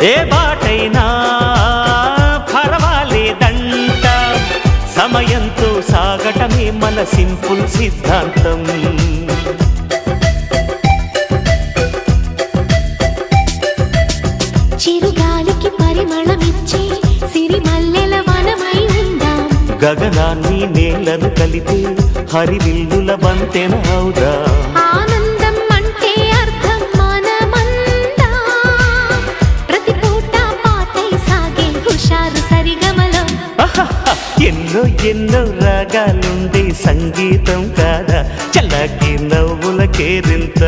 ఏ బాటైనా పర్వాలేదంట, సమయంతో సాగటమే మన సింపుల్ సిద్ధాంతం. చిరుగాలికి పరిమళమిచ్చే సిరిమల్లెల వనమై ఉందాం, గగనాన్ని నేలను కలిపే హరివిల్లుల బంతెన అవుదాం. ఆనందం అంటే అర్థం మనమందా, ప్రతి పూట పాటై సాగే హుషారు సరిగమలో. ఎన్నో ఎన్నో రాగాలుండే సంగీతం కాదా, చల్లకి నవ్వుల కేరింత.